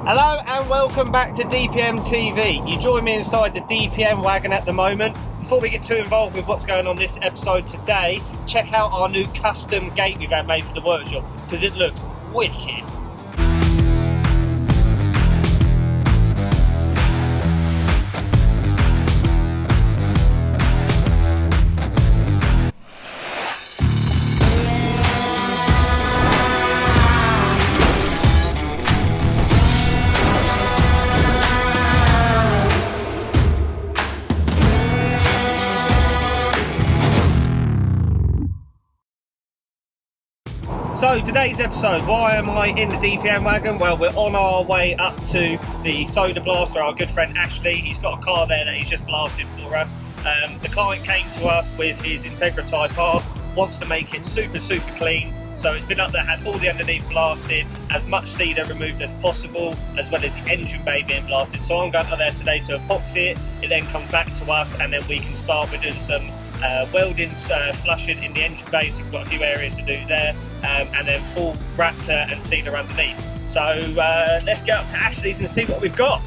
Hello and welcome back to DPM TV. You join me inside the DPM wagon at the moment. Before we get too involved with what's going on this episode today, check out our new custom gate we've had made for the workshop because it looks wicked. So today's episode, why am I in the DPM wagon? Well, we're on our way up to the soda blaster, our good friend Ashley. He's got a car there that he's just blasted for us. The client came to us with his Integra Type R, wants to make it super clean. So it's been up there, had all the underneath blasted, as much cedar removed as possible, as well as the engine bay being blasted. So I'm going up there today to epoxy it. It then comes back to us and then we can start with doing some welding, flushing in the engine bay, so we've got a few areas to do there, and then full Raptor and cedar underneath. So let's get up to Ashley's and see what we've got.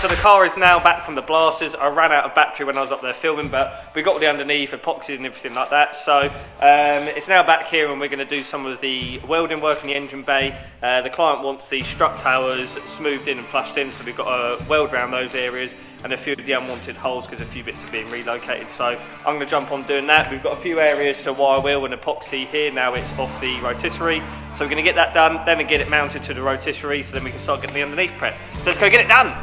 So the car is now back from the blasters. I ran out of battery when I was up there filming, but we got the underneath, epoxy and everything like that. So it's now back here and we're going to do some of the welding work in the engine bay. The client wants the strut towers smoothed in and flushed in, so we've got to weld around those areas and a few of the unwanted holes because a few bits are being relocated. So I'm going to jump on doing that. We've got a few areas to wire wheel and epoxy here. Now it's off the rotisserie. So we're going to get that done, then get it mounted to the rotisserie so then we can start getting the underneath prep. So let's go get it done.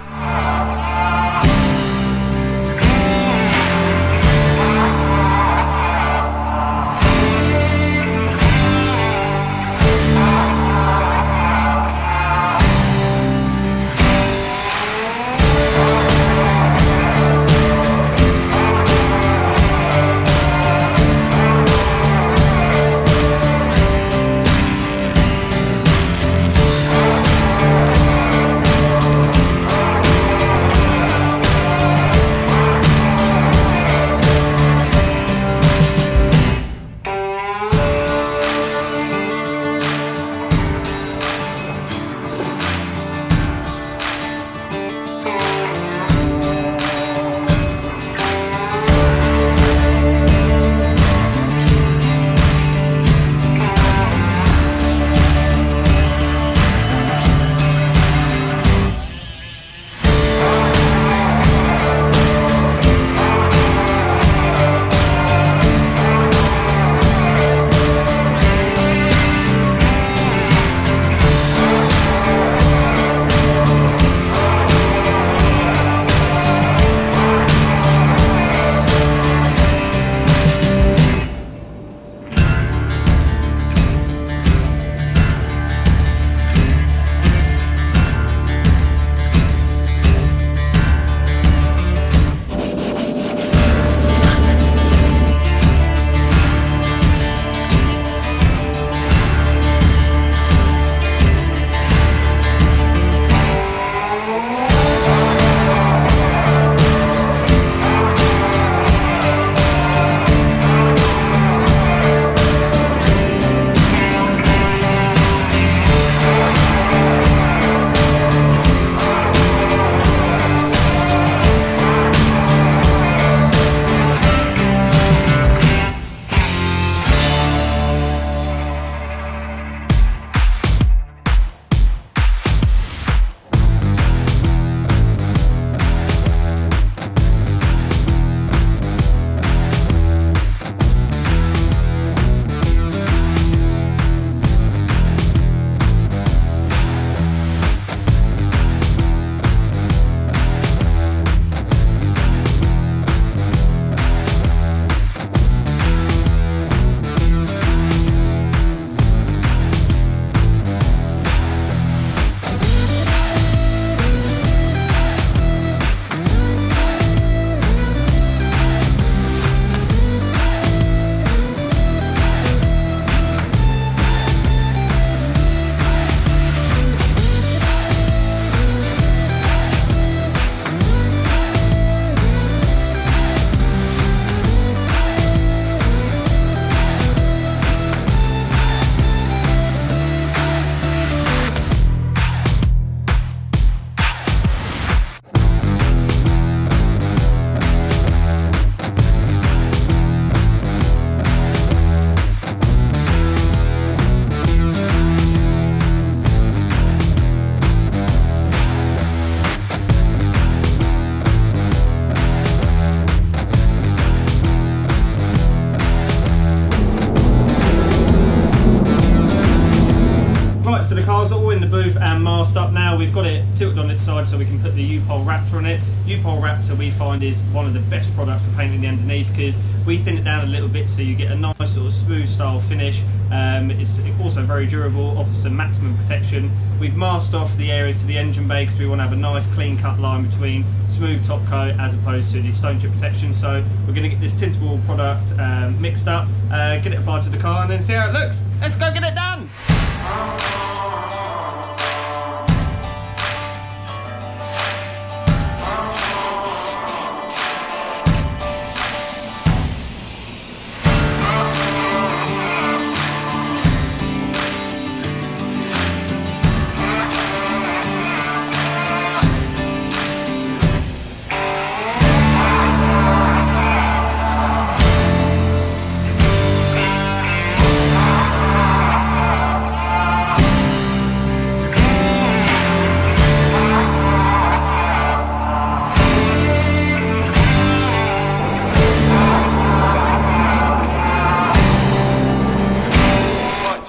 booth and masked up now. We've got it tilted on its side so we can put the Upol Raptor on it. Upol Raptor we find is one of the best products for painting the underneath because we thin it down a little bit so you get a nice sort of smooth style finish. It's also very durable, offers some maximum protection. We've masked off the areas to the engine bay because we want to have a nice clean cut line between smooth top coat as opposed to the stone chip protection. So we're going to get this tintable product mixed up, get it applied to the car and then see how it looks. Let's go get it done!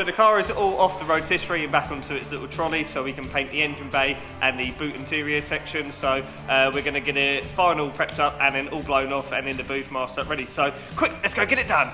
The car is all off the rotisserie and back onto its little trolley so we can paint the engine bay and the boot interior section. So we're going to get it final prepped up and then all blown off and in the booth masked up ready. So quick, let's go get it done.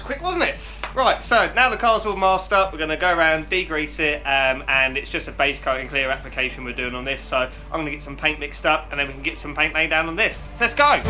Quick, wasn't it? Right, so now the car's all masked up, we're going to go around, degrease it, and it's just a base coat and clear application we're doing on this. So I'm going to get some paint mixed up and then we can get some paint laid down on this. So let's go!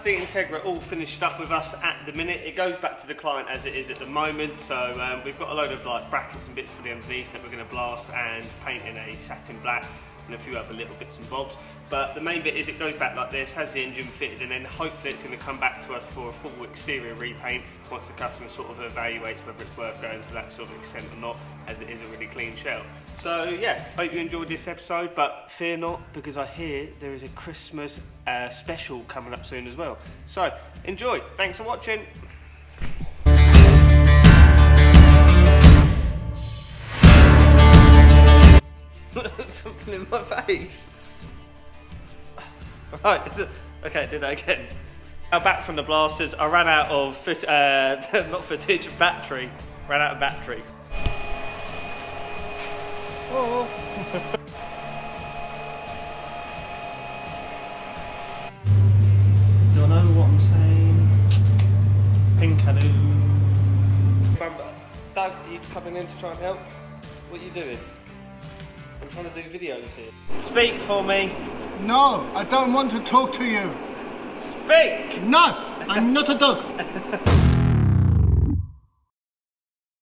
The Integra all finished up with us at the minute. It goes back to the client as it is at the moment. So we've got a load of like brackets and bits for the underneath that we're going to blast and paint in a satin black and a few other little bits and bobs. But the main bit is it goes back like this, has the engine fitted, and then hopefully it's going to come back to us for a full exterior repaint once the customer sort of evaluates whether it's worth going to that sort of extent or not, as it is a really clean shell. So yeah, hope you enjoyed this episode, but fear not, because I hear there is a Christmas special coming up soon as well. So enjoy, thanks for watching. Something in my face. Right, okay, do that again. Now back from the blasters, I ran out of not footage, battery. Ran out of battery. Oh. Do I know what I'm saying? Think I do. Doug, are you coming in to try and help? What are you doing? I'm trying to do videos here. Speak for me. No, I don't want to talk to you. Speak! No, I'm not a dog.